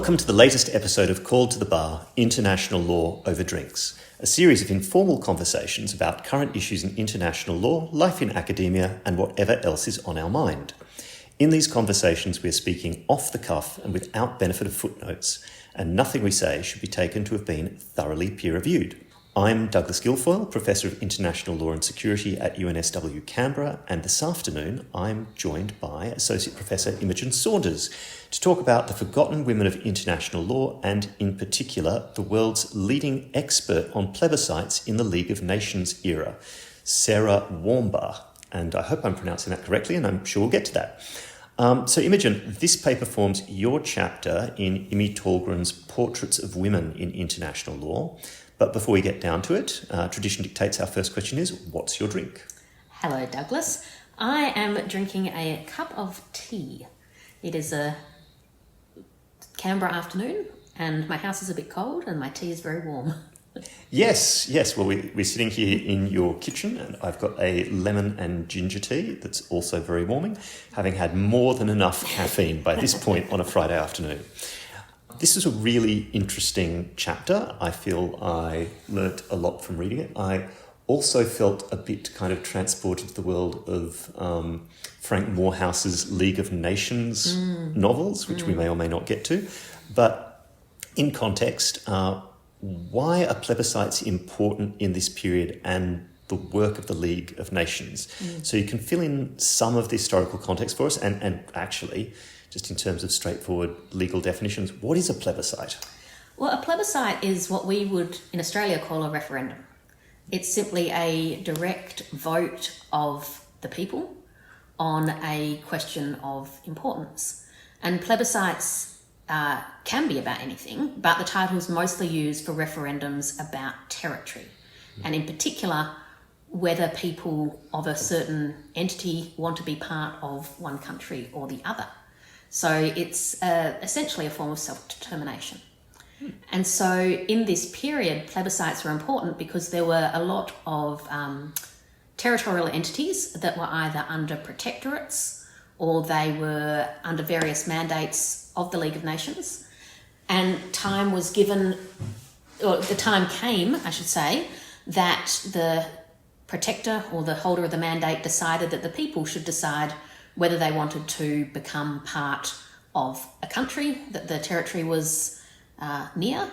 Welcome to the latest episode of Called to the Bar, International Law Over Drinks, a series of informal conversations about current issues in international law, life in academia, and whatever else is on our mind. In these conversations, we are speaking off the cuff and without benefit of footnotes, and nothing we say should be taken to have been thoroughly peer-reviewed. I'm Douglas Guilfoyle, Professor of International Law and Security at UNSW Canberra, and this afternoon I'm joined by Associate Professor Imogen Saunders to talk about the forgotten women of international law and, in particular, the world's leading expert on plebiscites in the League of Nations era, Sarah Warmbaugh. And I hope I'm pronouncing that correctly, and I'm sure we'll get to that. So Imogen, this paper forms your chapter in Imi Tallgren's Portraits of Women in International Law. But before we get down to it, tradition dictates our first question is, what's your drink? Hello, Douglas. I am drinking a cup of tea. It is a Canberra afternoon, and my house is a bit cold, and my tea is very warm. Yes. Well, we're sitting here in your kitchen, and I've got a lemon and ginger tea that's also very warming, having had more than enough caffeine by this point on a Friday afternoon. This is a really interesting chapter. I feel I learnt a lot from reading it. I also felt a bit kind of transported to the world of Frank Morehouse's League of Nations novels, which we may or may not get to. But in context, why are plebiscites important in this period and the work of the League of Nations? So you can fill in some of the historical context for us and actually, just in terms of straightforward legal definitions, what is a plebiscite? Well, a plebiscite is what we would in Australia call a referendum. It's simply a direct vote of the people on a question of importance. And plebiscites can be about anything, but the title is mostly used for referendums about territory. And in particular, whether people of a certain entity want to be part of one country or the other. So it's essentially a form of self-determination. And so in this period, plebiscites were important because there were a lot of territorial entities that were either under protectorates or they were under various mandates of the League of Nations. And time was given, or the time came, I should say, that the protector or the holder of the mandate decided that the people should decide whether they wanted to become part of a country that the territory was near,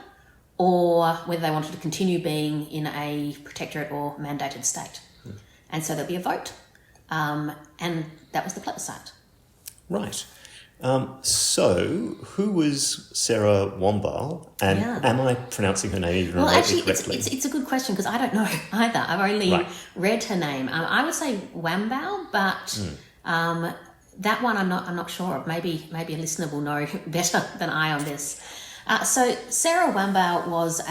or whether they wanted to continue being in a protectorate or mandated state. And so there'd be a vote, and that was the plebiscite. Right. So who was Sarah Warmbaugh, and am I pronouncing her name even correctly? It's a good question because I don't know either. I've only read her name. I would say Warmbaugh, but that one I'm not sure of. Maybe a listener will know better than I on this. So Sarah Warmbaugh was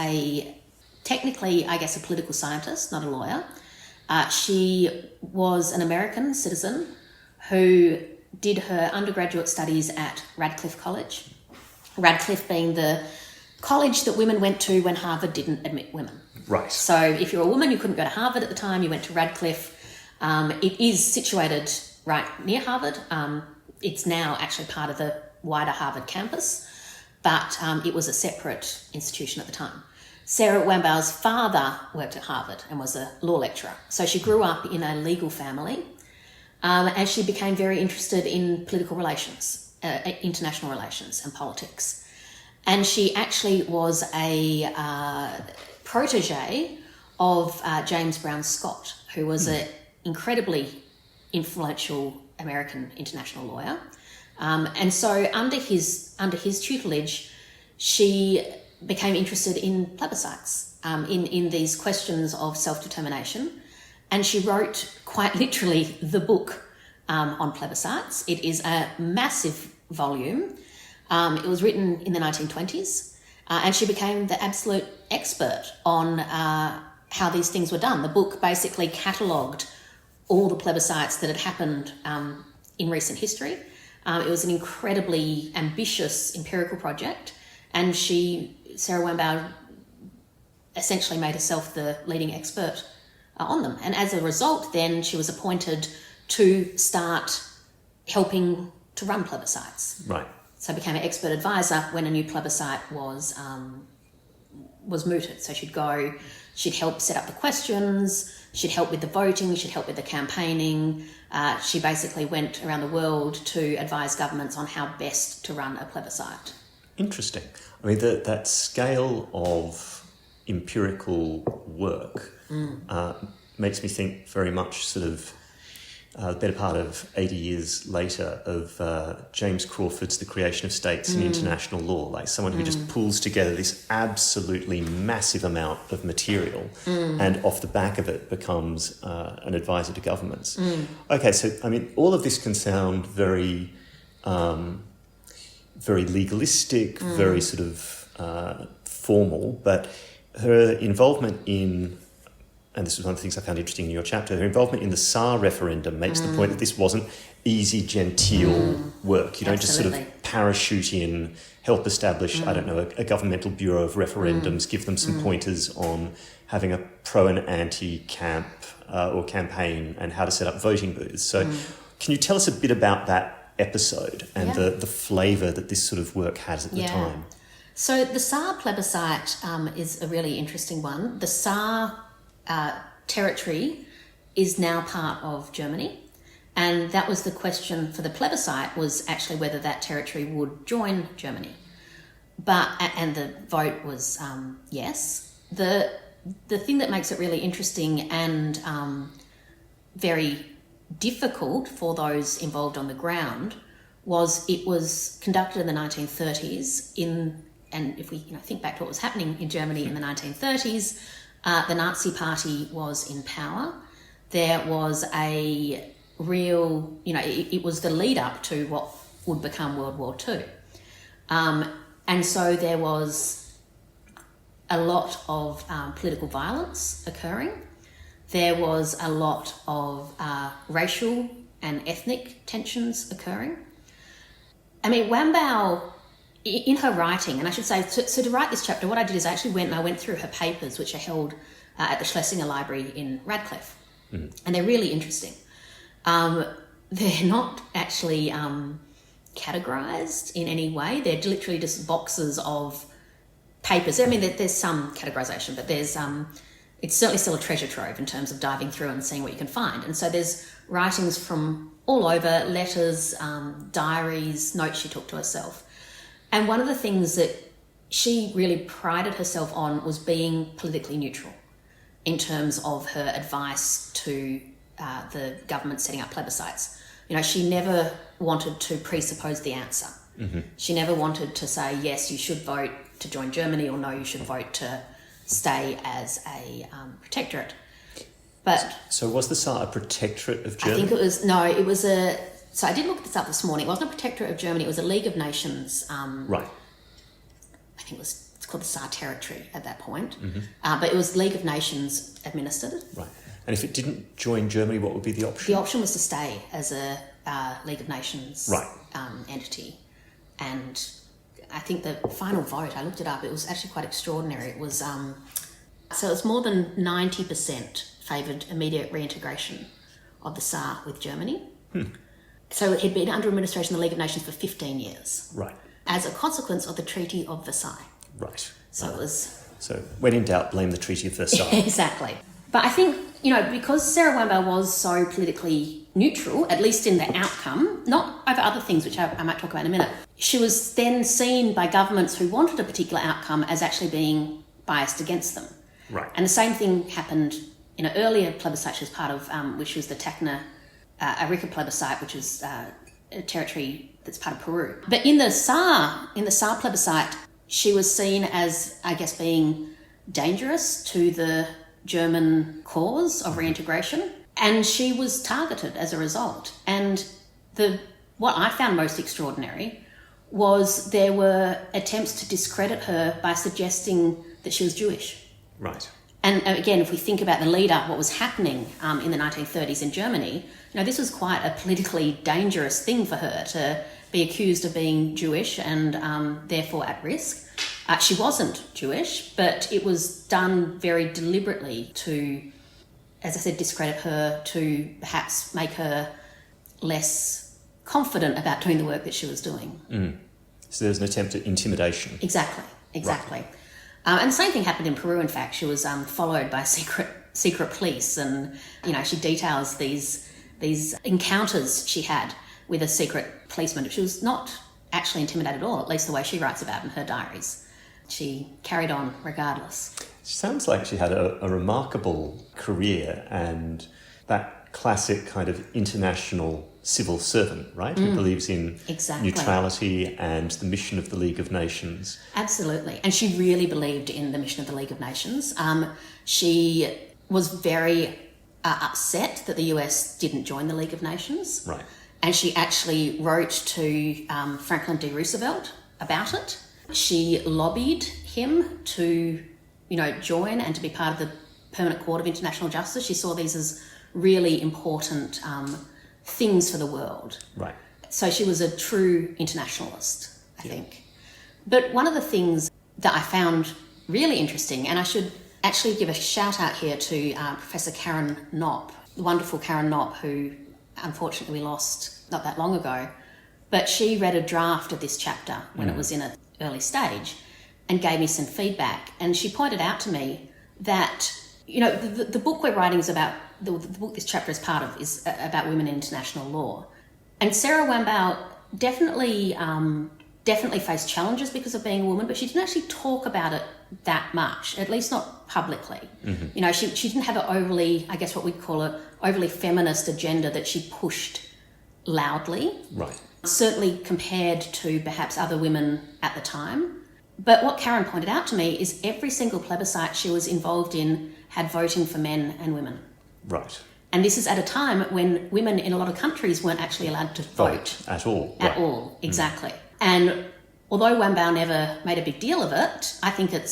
technically, I guess, a political scientist, not a lawyer. She was an American citizen who did her undergraduate studies at Radcliffe College. Radcliffe being the college that women went to when Harvard didn't admit women. Right. So if you're a woman, you couldn't go to Harvard at the time, you went to Radcliffe. It is situated right near Harvard. It's now actually part of the wider Harvard campus, but it was a separate institution at the time. Sarah Warmbaugh's father worked at Harvard and was a law lecturer. So she grew up in a legal family and she became very interested in political relations, international relations and politics. And she actually was a protege of James Brown Scott, who was an incredibly influential American international lawyer. And so under his tutelage, she became interested in plebiscites, in these questions of self-determination. And she wrote quite literally the book on plebiscites. It is a massive volume. It was written in the 1920s, and she became the absolute expert on how these things were done. The book basically catalogued all the plebiscites that had happened in recent history. It was an incredibly ambitious empirical project, and Sarah Warmbaugh essentially made herself the leading expert on them. And as a result, then she was appointed to start helping to run plebiscites. Right. so became an expert advisor when a new plebiscite was mooted. So she'd help set up the questions, she'd help with the voting, she'd help with the campaigning. She basically went around the world to advise governments on how best to run a plebiscite. Interesting. I mean, that scale of empirical work makes me think very much sort of the better part of 80 years later of James Crawford's The Creation of States in International Law, like someone who just pulls together this absolutely massive amount of material and off the back of it becomes an advisor to governments. Okay, so, I mean, all of this can sound very, very legalistic, very sort of formal, but her involvement in, and this was one of the things I found interesting in your chapter, her involvement in the Saar referendum makes the point that this wasn't easy, genteel work. You don't just sort of parachute in, help establish, I don't know, a governmental bureau of referendums, give them some pointers on having a pro and anti camp or campaign and how to set up voting booths. So can you tell us a bit about that episode and the flavour that this sort of work has at the time? So the Saar plebiscite is a really interesting one. The Saar territory is now part of Germany, and that was the question for the plebiscite, was actually whether that territory would join Germany. And the vote was yes. The thing that makes it really interesting and very difficult for those involved on the ground was it was conducted in the 1930s and if we think back to what was happening in Germany in the 1930s, the Nazi Party was in power. There was a real, it was the lead up to what would become World War II. And so there was a lot of political violence occurring. There was a lot of racial and ethnic tensions occurring. I mean, Wambao, in her writing, and I should say, so to write this chapter, what I did is I actually went through her papers, which are held at the Schlesinger Library in Radcliffe. And they're really interesting. They're not actually categorised in any way. They're literally just boxes of papers. I mean, there's some categorisation, but there's it's certainly still a treasure trove in terms of diving through and seeing what you can find. And so there's writings from all over, letters, diaries, notes she took to herself. And one of the things that she really prided herself on was being politically neutral in terms of her advice to the government setting up plebiscites. She never wanted to presuppose the answer. She never wanted to say, yes, you should vote to join Germany, or no, you should vote to stay as a protectorate. But so was the Saar a protectorate of Germany? I think so I did look this up this morning. It wasn't a protectorate of Germany, it was a League of Nations. Right. I think it's called the Saar Territory at that point. But it was League of Nations administered. Right. And if it didn't join Germany, what would be the option? The option was to stay as a League of Nations entity. And I think the final vote, I looked it up, it was actually quite extraordinary. It was, so it was more than 90% favoured immediate reintegration of the Saar with Germany. So it had been under administration of the League of Nations for 15 years. Right. As a consequence of the Treaty of Versailles. Right. So it was... So when in doubt, blame the Treaty of Versailles. Exactly. But I think, because Sarah Wambao was so politically neutral, at least in the outcome, not over other things, which I might talk about in a minute, she was then seen by governments who wanted a particular outcome as actually being biased against them. Right. And the same thing happened in an earlier plebiscite she was part of, which was the Tacna Arica plebiscite, which is a territory that's part of Peru. But in the Saar plebiscite, she was seen as, I guess, being dangerous to the German cause of reintegration, and she was targeted as a result. And what I found most extraordinary was there were attempts to discredit her by suggesting that she was Jewish. Right. And again, if we think about the lead up, what was happening in the 1930s in Germany, this was quite a politically dangerous thing for her to be accused of being Jewish and therefore at risk. She wasn't Jewish, but it was done very deliberately to, as I said, discredit her, to perhaps make her less confident about doing the work that she was doing. So there's an attempt at intimidation. Exactly. Right. And the same thing happened in Peru. In fact, she was followed by secret police, and she details these encounters she had with a secret policeman. She was not actually intimidated at all, at least the way she writes about in her diaries. She carried on regardless. She sounds like she had a remarkable career, and that classic kind of international civil servant, right? Who believes in neutrality and the mission of the League of Nations. Absolutely. And she really believed in the mission of the League of Nations. She was very upset that the US didn't join the League of Nations. Right. And she actually wrote to Franklin D. Roosevelt about it. She lobbied him to, join and to be part of the Permanent Court of International Justice. She saw these as really important things for the world. Right. So she was a true internationalist, I think. But one of the things that I found really interesting, and I should actually give a shout out here to Professor Karen Knopp, the wonderful Karen Knopp, who unfortunately we lost not that long ago, but she read a draft of this chapter when it was in an early stage and gave me some feedback. And she pointed out to me that, the book we're writing is about, the book this chapter is part of is about women in international law. And Sarah Wambao definitely faced challenges because of being a woman, but she didn't actually talk about it that much, at least not publicly. Mm-hmm. She didn't have an overly, I guess what we'd call an overly feminist agenda that she pushed loudly. Right. Certainly compared to perhaps other women at the time. But what Karen pointed out to me is every single plebiscite she was involved in had voting for men and women. Right. And this is at a time when women in a lot of countries weren't actually allowed to vote. At all. At all, exactly. And although Wambao never made a big deal of it, I think it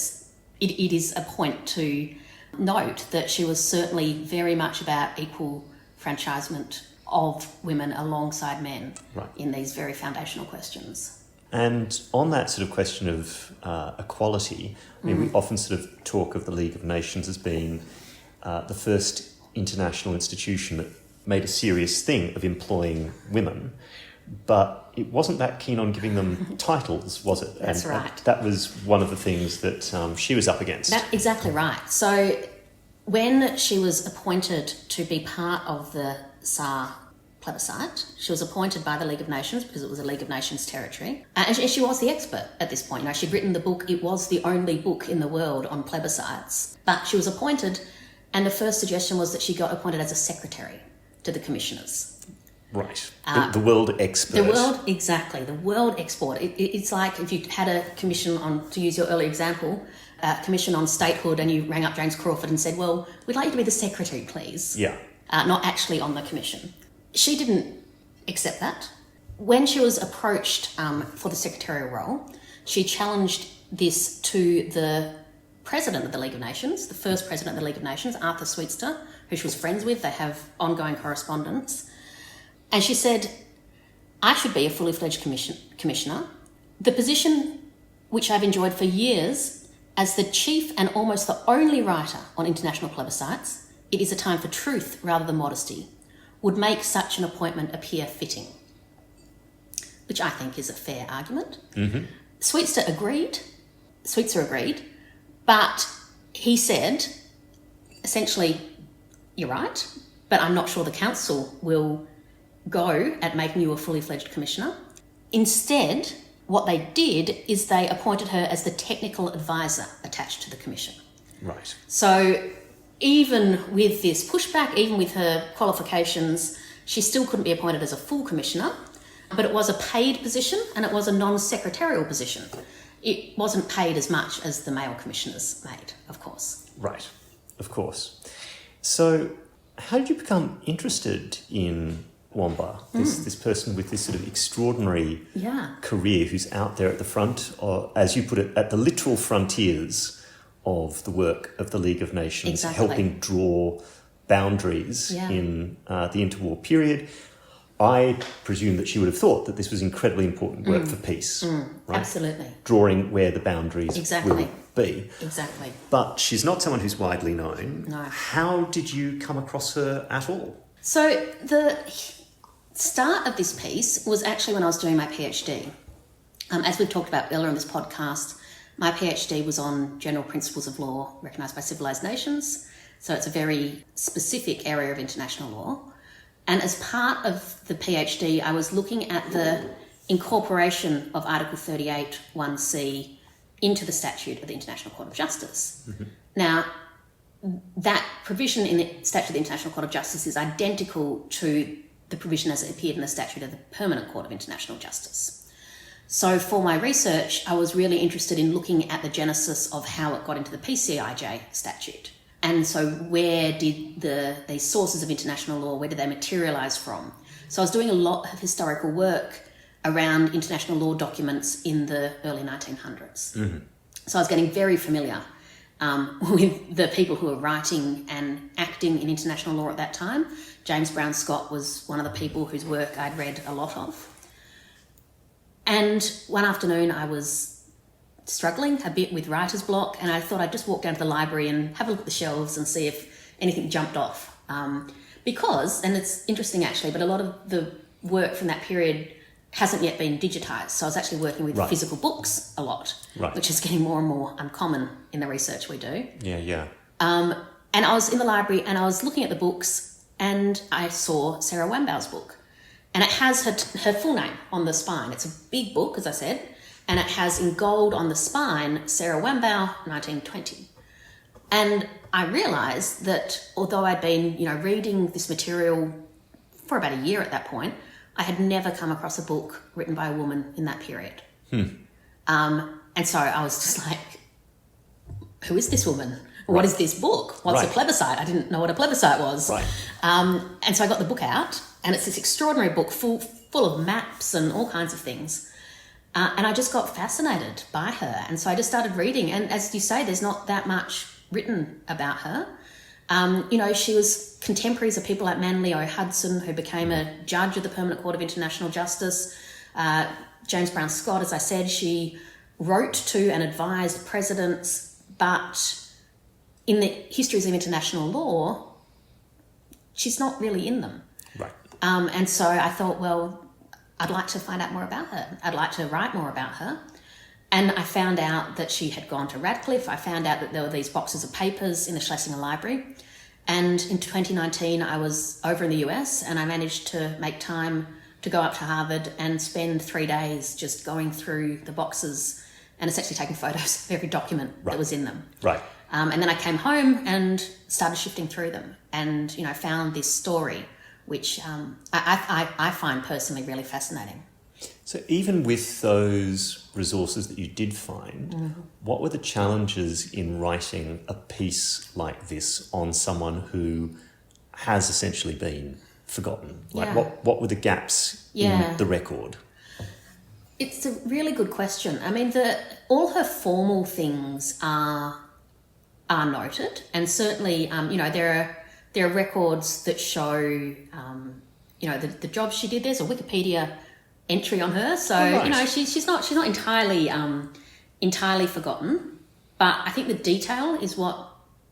is a point to note that she was certainly very much about equal franchisement of women alongside men in these very foundational questions. And on that sort of question of equality, we often sort of talk of the League of Nations as being the first international institution that made a serious thing of employing women, but it wasn't that keen on giving them titles, was it? That's right. That was one of the things that she was up against. That's exactly right. So when she was appointed to be part of the SAR plebiscite, she was appointed by the League of Nations because it was a League of Nations territory. And she was the expert at this point. She'd written the book. It was the only book in the world on plebiscites. But she was appointed, and the first suggestion was that she got appointed as a secretary to the commissioners. Right. The world expert. The world expert. It's like if you had a commission on, to use your earlier example, a commission on statehood, and you rang up James Crawford and said, well, we'd like you to be the secretary, please. Yeah. Not actually on the commission. She didn't accept that. When she was approached for the secretarial role, she challenged this to the president of the League of Nations, the first president of the League of Nations, Arthur Sweetster, who she was friends with. They have ongoing correspondence. And she said, I should be a fully fledged commissioner. The position which I've enjoyed for years as the chief and almost the only writer on international plebiscites, it is a time for truth rather than modesty, would make such an appointment appear fitting, which I think is a fair argument. Mm-hmm. Sweetser agreed, but he said, essentially, you're right, but I'm not sure the council will go at making you a fully fledged commissioner. Instead, what they did is they appointed her as the technical advisor attached to the commission. Right. So even with this pushback, even with her qualifications, she still couldn't be appointed as a full commissioner, but it was a paid position and it was a non-secretarial position. It wasn't paid as much as the male commissioners made, of course. Right, of course. So how did you become interested in Wambao, this person with this sort of extraordinary career who's out there at the front, or as you put it, at the literal frontiers of the work of the League of Nations, helping draw boundaries in the interwar period? I presume that she would have thought that this was incredibly important work for peace. Right? Absolutely. Drawing where the boundaries will be. Exactly. But she's not someone who's widely known. No. How did you come across her at all? So the start of this piece was actually when I was doing my PhD. As we've talked about earlier in this podcast, my PhD was on general principles of law recognised by civilised nations. So it's a very specific area of international law. And as part of the PhD, I was looking at the incorporation of Article 38 1C into the statute of the International Court of Justice. Mm-hmm. Now, that provision in the statute of the International Court of Justice is identical to the provision as it appeared in the statute of the Permanent Court of International Justice. So for my research, I was really interested in looking at the genesis of how it got into the PCIJ statute. And so where did these sources of international law, where did they materialise from? So I was doing a lot of historical work around international law documents in the early 1900s. Mm-hmm. So I was getting very familiar with the people who were writing and acting in international law at that time. James Brown Scott was one of the people whose work I'd read a lot of. And one afternoon I was struggling a bit with writer's block, and I thought I'd just walk down to the library and have a look at the shelves and see if anything jumped off. Because, and it's interesting actually, but a lot of the work from that period hasn't yet been digitised. So I was actually working with physical books a lot, which is getting more and more uncommon in the research we do. Yeah. And I was in the library and I was looking at the books and I saw Sarah Wambau's book. And it has her full name on the spine. It's a big book, as I said, and it has in gold on the spine, Sarah Wambau, 1920. And I realised that although I'd been, reading this material for about a year at that point, I had never come across a book written by a woman in that period. And so I was just like, who is this woman? What is this book? What's a plebiscite? I didn't know what a plebiscite was. And so I got the book out, and it's this extraordinary book full of maps and all kinds of things. And I just got fascinated by her. And so I just started reading. And as you say, there's not that much written about her. She was contemporaries of people like Manly O. Hudson, who became a judge of the Permanent Court of International Justice. James Brown Scott, as I said, she wrote to and advised presidents, but in the histories of international law, she's not really in them. And so I thought, well, I'd like to find out more about her. I'd like to write more about her. And I found out that she had gone to Radcliffe. I found out that there were these boxes of papers in the Schlesinger Library. And in 2019, I was over in the US and I managed to make time to go up to Harvard and spend 3 days just going through the boxes and essentially taking photos of every document that was in them. And then I came home and started shifting through them and, found this story, which I find personally really fascinating. So even with those resources that you did find, what were the challenges in writing a piece like this on someone who has essentially been forgotten? What were the gaps in the record? It's a really good question. I mean, all her formal things are noted, and certainly, there are records that show, the jobs she did. There's a Wikipedia entry on her, so she's not entirely forgotten. But I think the detail is what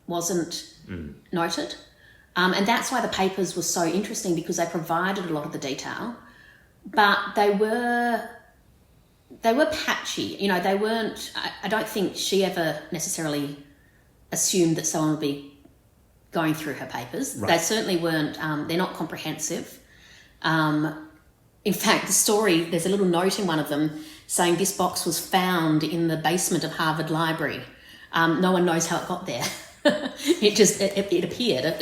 wasn't noted, and that's why the papers were so interesting, because they provided a lot of the detail, but they were patchy. They weren't. I don't think she ever necessarily assumed that someone would be going through her papers. They certainly weren't. They're not comprehensive. In fact, the story, there's a little note in one of them saying this box was found in the basement of Harvard Library. No one knows how it got there. It appeared.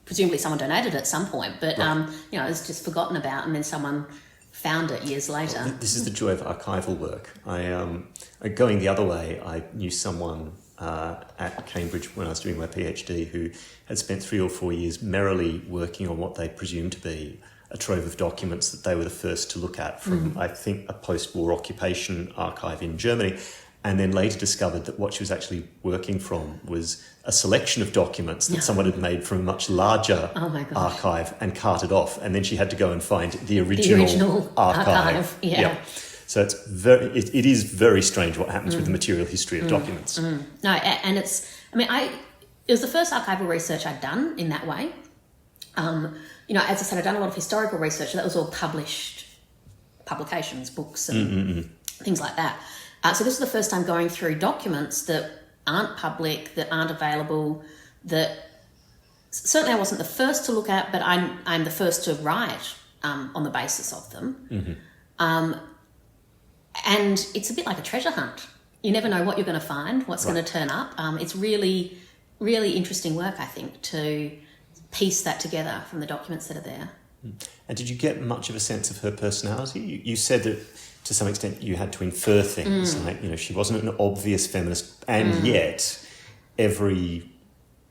Presumably someone donated it at some point, but it was just forgotten about, and then someone found it years later. Well, this is the joy of archival work. Going the other way, I knew someone at Cambridge when I was doing my PhD who had spent 3 or 4 years merrily working on what they presumed to be a trove of documents that they were the first to look at from, I think, a post-war occupation archive in Germany, and then later discovered that what she was actually working from was a selection of documents that someone had made from a much larger archive and carted off, and then she had to go and find the original archive. So it is very strange what happens with the material history of documents. No, and it was the first archival research I'd done in that way. As I said, I'd done a lot of historical research. That was all published publications, books, and things like that. So this is the first time going through documents that aren't public, that aren't available, that certainly I wasn't the first to look at, but I'm the first to write on the basis of them. And it's a bit like a treasure hunt. You never know what you're going to find, what's going to turn up. It's really, really interesting work, I think, to piece that together from the documents that are there. And did you get much of a sense of her personality? You said that to some extent you had to infer things, like, she wasn't an obvious feminist, and yet every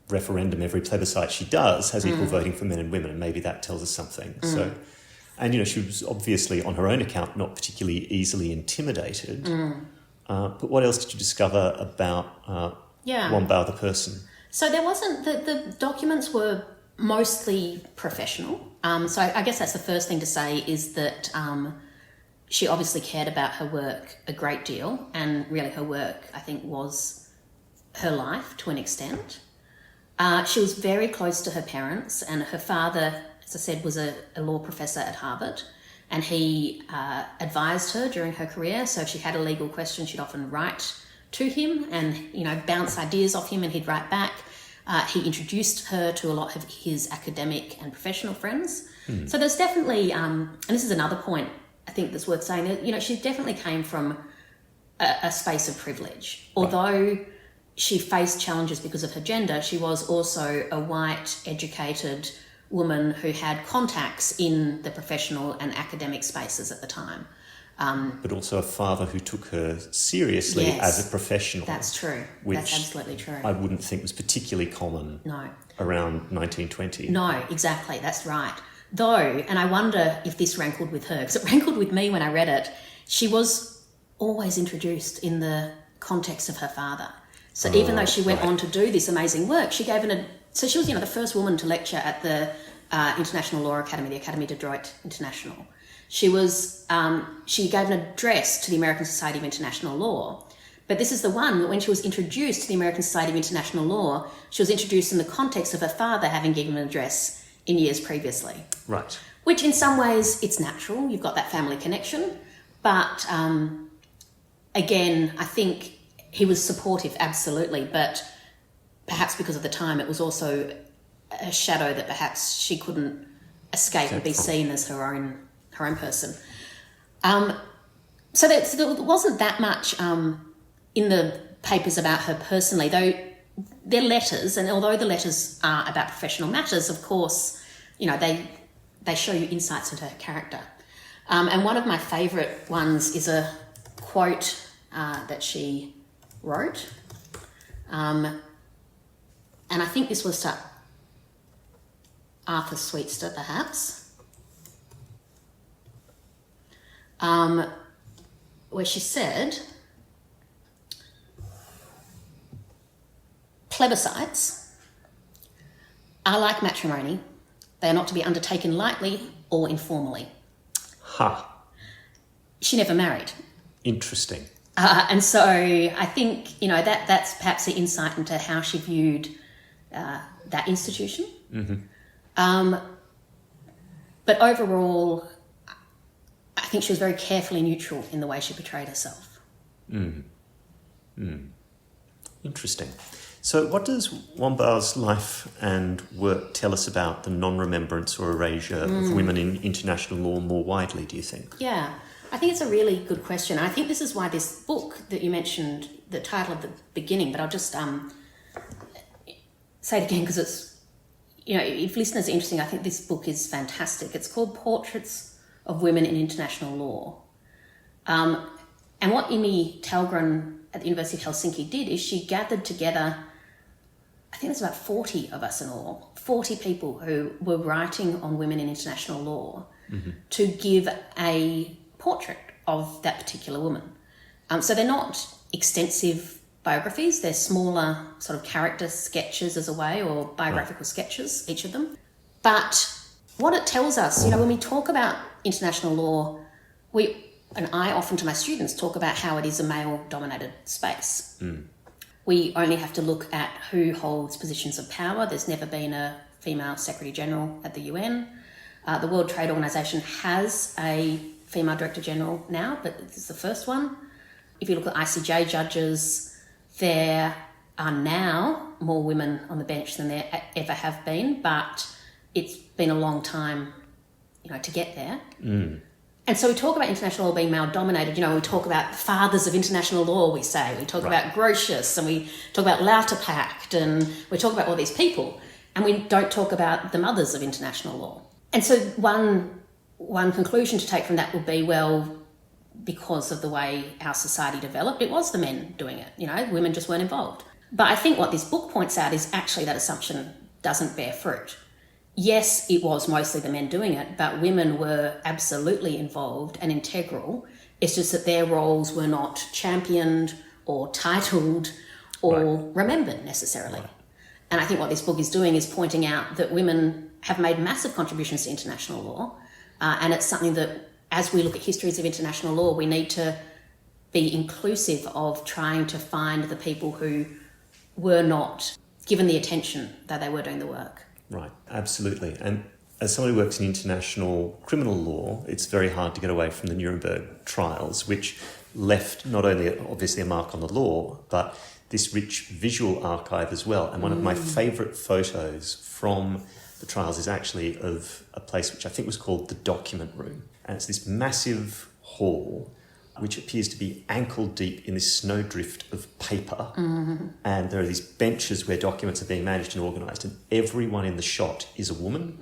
referendum, every plebiscite she does has equal voting for men and women, and maybe that tells us something. So, and she was obviously, on her own account, not particularly easily intimidated. But what else did you discover about Wambao the person? So there wasn't, the documents were mostly professional. So I guess that's the first thing to say, is that she obviously cared about her work a great deal, and really her work, I think, was her life to an extent. She was very close to her parents, and her father, as I said, was a law professor at Harvard, and he advised her during her career. So if she had a legal question, she'd often write to him and, bounce ideas off him, and he'd write back. He introduced her to a lot of his academic and professional friends. So there's definitely, and this is another point I think that's worth saying, that, she definitely came from a space of privilege. Although she faced challenges because of her gender, she was also a white, educated woman who had contacts in the professional and academic spaces at the time. But also a father who took her seriously as a professional. That's true. That's absolutely true. I wouldn't think was particularly common around 1920. No, exactly. That's right. Though, and I wonder if this rankled with her, because it rankled with me when I read it, she was always introduced in the context of her father. So even though she went on to do this amazing work, she gave so she was, the first woman to lecture at the International Law Academy, the Academy de Droit International. She gave an address to the American Society of International Law. But this is the one that when she was introduced to the American Society of International Law, she was introduced in the context of her father having given an address in years previously. Right. Which in some ways, it's natural. You've got that family connection. But again, I think he was supportive, absolutely. But perhaps because of the time, it was also a shadow that perhaps she couldn't escape and be seen as her own person. So there wasn't that much in the papers about her personally, though they're letters, and although the letters are about professional matters, of course, they show you insights into her character. And one of my favourite ones is a quote that she wrote. And I think this was to Arthur Sweetster, perhaps, where she said, "Plebiscites are like matrimony. They are not to be undertaken lightly or informally." She never married. Interesting. And so I think, that's perhaps the insight into how she viewed that institution. But overall, I think she was very carefully neutral in the way she portrayed herself. Interesting. So what does Wambao's life and work tell us about the non-remembrance or erasure of women in international law more widely, do you think? Yeah, I think it's a really good question. I think this is why this book that you mentioned, the title at the beginning, but I'll just say it again because it's, if listeners are interested, I think this book is fantastic. It's called Portraits of Women in International Law. And what Imi Talgren at the University of Helsinki did is she gathered together, I think there's about 40 of us in all, 40 people who were writing on women in international law to give a portrait of that particular woman. So they're not extensive biographies, they're smaller sort of character sketches as a way, or biographical sketches, each of them. But what it tells us, when we talk about international law, and I often to my students talk about how it is a male-dominated space. We only have to look at who holds positions of power. There's never been a female Secretary General at the UN. The World Trade Organization has a female Director General now, but this is the first one. If you look at ICJ judges, there are now more women on the bench than there ever have been, but it's been a long time, to get there. And so we talk about international law being male-dominated. We talk about the fathers of international law, we say. We talk about Grotius, and we talk about Lauterpact, and we talk about all these people. And we don't talk about the mothers of international law. And so one conclusion to take from that would be, well, because of the way our society developed, it was the men doing it. Women just weren't involved. But I think what this book points out is actually that assumption doesn't bear fruit. Yes, it was mostly the men doing it, but women were absolutely involved and integral. It's just that their roles were not championed or titled or remembered necessarily. Right. And I think what this book is doing is pointing out that women have made massive contributions to international law, and it's something that, as we look at histories of international law, we need to be inclusive of trying to find the people who were not given the attention that they were doing the work. Right, absolutely. And as someone who works in international criminal law, it's very hard to get away from the Nuremberg trials, which left not only obviously a mark on the law, but this rich visual archive as well. And one of my favourite photos from the trials is actually of a place which I think was called the Document Room. And it's this massive hall which appears to be ankle deep in this snowdrift of paper. And there are these benches where documents are being managed and organised, and everyone in the shot is a woman.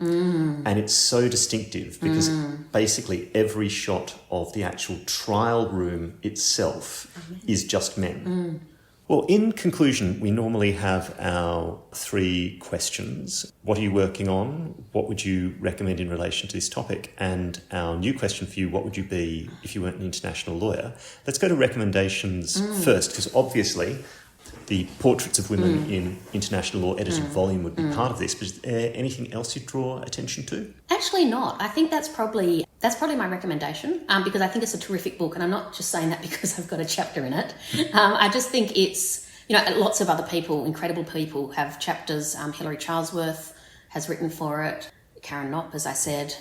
And it's so distinctive because basically every shot of the actual trial room itself is just men. Well, in conclusion, we normally have our 3 questions. What are you working on? What would you recommend in relation to this topic? And our new question for you, what would you be if you weren't an international lawyer? Let's go to recommendations first, because obviously the portraits of women in international law edited volume would be part of this. But is there anything else you'd draw attention to? Actually not. I think that's probably my recommendation, because I think it's a terrific book, and I'm not just saying that because I've got a chapter in it. I just think it's, lots of other people, incredible people, have chapters. Hilary Charlesworth has written for it. Karen Knopp, as I said.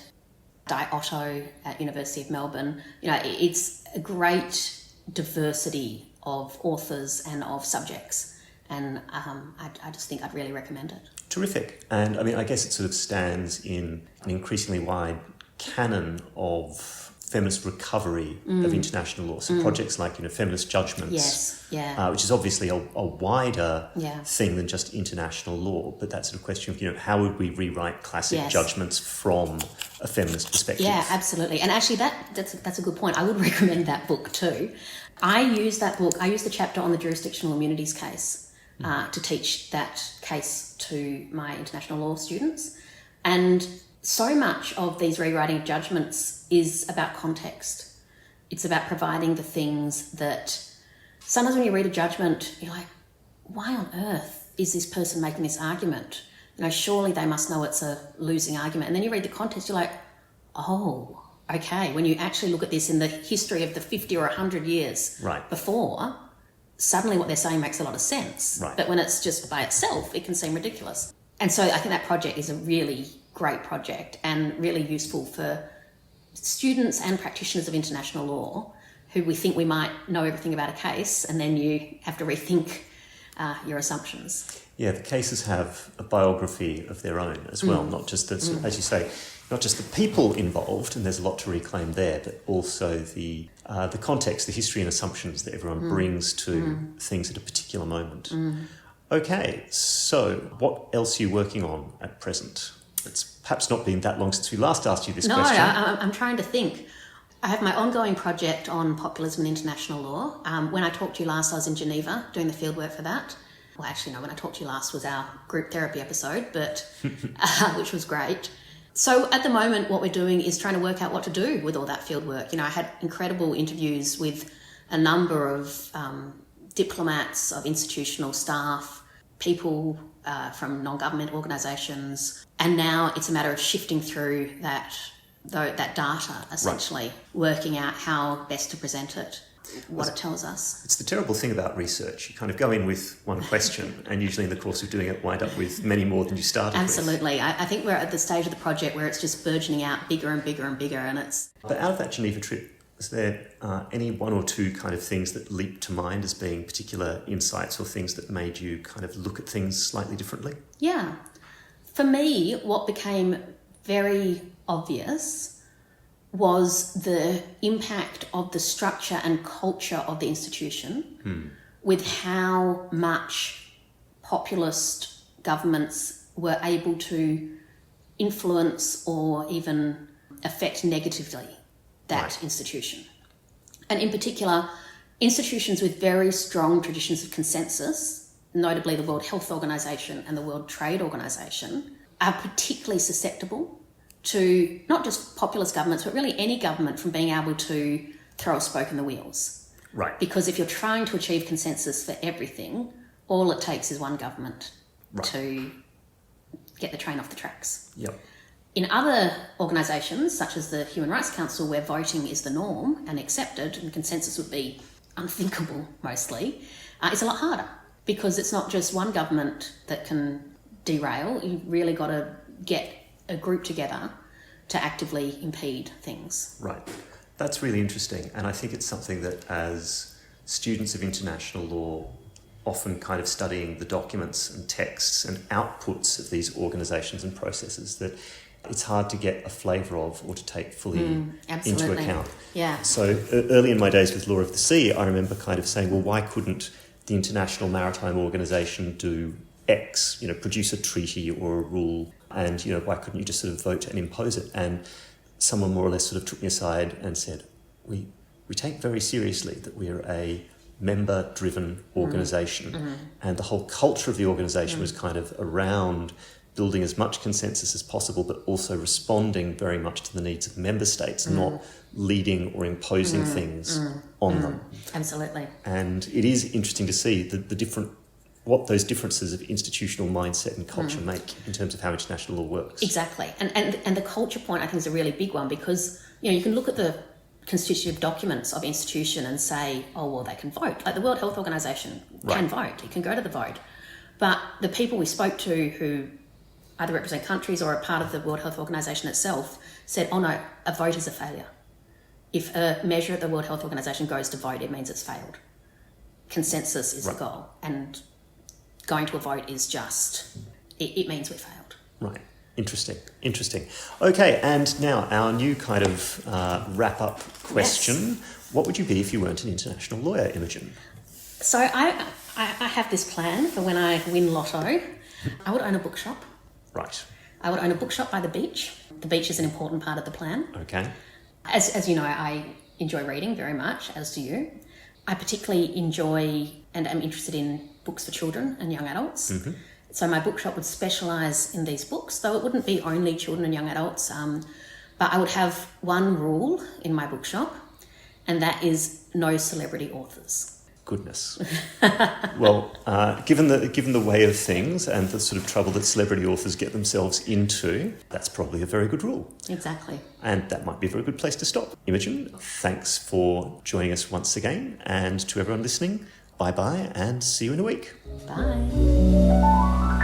Di Otto at University of Melbourne. It's a great diversity of authors and of subjects, and I just think I'd really recommend it. Terrific. And I guess it sort of stands in an increasingly wide canon of feminist recovery of international law. So projects like, feminist judgments, which is obviously a wider thing than just international law, but that sort of question of, how would we rewrite classic judgments from a feminist perspective? Yeah, absolutely. And actually that's a good point. I would recommend that book too. I use the chapter on the jurisdictional immunities case to teach that case to my international law students. And so much of these rewriting of judgments is about context. It's about providing the things that sometimes when you read a judgment, you're like, why on earth is this person making this argument? Surely they must know it's a losing argument. And then you read the context, you're like, oh, okay. When you actually look at this in the history of the 50 or 100 years before, suddenly what they're saying makes a lot of sense. Right. But when it's just by itself, it can seem ridiculous. And so I think that project is a really great project and really useful for students and practitioners of international law who we think we might know everything about a case, and then you have to rethink your assumptions. Yeah, the cases have a biography of their own as well, not just, as you say, not just the people involved, and there's a lot to reclaim there, but also the context, the history and assumptions that everyone brings to things at a particular moment. Okay, so what else are you working on at present? It's perhaps not been that long since we last asked you this question. No, I'm trying to think. I have my ongoing project on populism in international law. When I talked to you last, I was in Geneva doing the fieldwork for that. Well, actually, no, when I talked to you last was our group therapy episode, but which was great. So at the moment, what we're doing is trying to work out what to do with all that fieldwork. I had incredible interviews with a number of diplomats, of institutional staff, people from non-government organisations, and now it's a matter of shifting through that data, essentially, working out how best to present it. what it tells us. It's the terrible thing about research. You kind of go in with one question and usually in the course of doing it wind up with many more than you started Absolutely. with. I think we're at the stage of the project where it's just burgeoning out bigger and bigger and bigger, and it's... But out of that Geneva trip, was there any one or two kind of things that leaped to mind as being particular insights or things that made you kind of look at things slightly differently? Yeah. For me, what became very obvious was the impact of the structure and culture of the institution with how much populist governments were able to influence or even affect negatively that institution. And in particular, institutions with very strong traditions of consensus, notably the World Health Organization and the World Trade Organization, are particularly susceptible to not just populist governments, but really any government from being able to throw a spoke in the wheels. Right. Because if you're trying to achieve consensus for everything, all it takes is one government to get the train off the tracks. Yep. In other organisations, such as the Human Rights Council, where voting is the norm and accepted, and consensus would be unthinkable mostly, it's a lot harder because it's not just one government that can derail. You've really got to get a group together to actively impede things. Right. That's really interesting. And I think it's something that as students of international law, often kind of studying the documents and texts and outputs of these organisations and processes, that it's hard to get a flavour of or to take fully into account. Yeah. So early in my days with Law of the Sea, I remember kind of saying, well, why couldn't the International Maritime Organisation do X, produce a treaty or a rule, and, why couldn't you just sort of vote and impose it? And someone more or less sort of took me aside and said, we take very seriously that we are a member-driven organisation, and the whole culture of the organisation was kind of around building as much consensus as possible, but also responding very much to the needs of member states, not leading or imposing things on them. Absolutely. And it is interesting to see what those differences of institutional mindset and culture make in terms of how international law works. Exactly. And the culture point, I think, is a really big one because, you can look at the constitutive documents of institution and say, oh, well, they can vote. Like the World Health Organization can vote. It can go to the vote. But the people we spoke to who either represent countries or are part of the World Health Organization itself said, oh, no, a vote is a failure. If a measure at the World Health Organization goes to vote, it means it's failed. Consensus is the goal. And going to a vote is just, it means we failed. Right. Interesting. Okay, and now our new kind of wrap-up question. Yes. What would you be if you weren't an international lawyer, Imogen? So I have this plan for when I win lotto. I would own a bookshop. Right. I would own a bookshop by the beach. The beach is an important part of the plan. Okay. As you know, I enjoy reading very much, as do you. I particularly enjoy and am interested in books for children and young adults. Mm-hmm. So my bookshop would specialise in these books, though it wouldn't be only children and young adults. But I would have one rule in my bookshop, and that is no celebrity authors. Goodness. Well, given the way of things and the sort of trouble that celebrity authors get themselves into, that's probably a very good rule. Exactly. And that might be a very good place to stop. Imogen, thanks for joining us once again. And to everyone listening, bye-bye and see you in a week. Bye.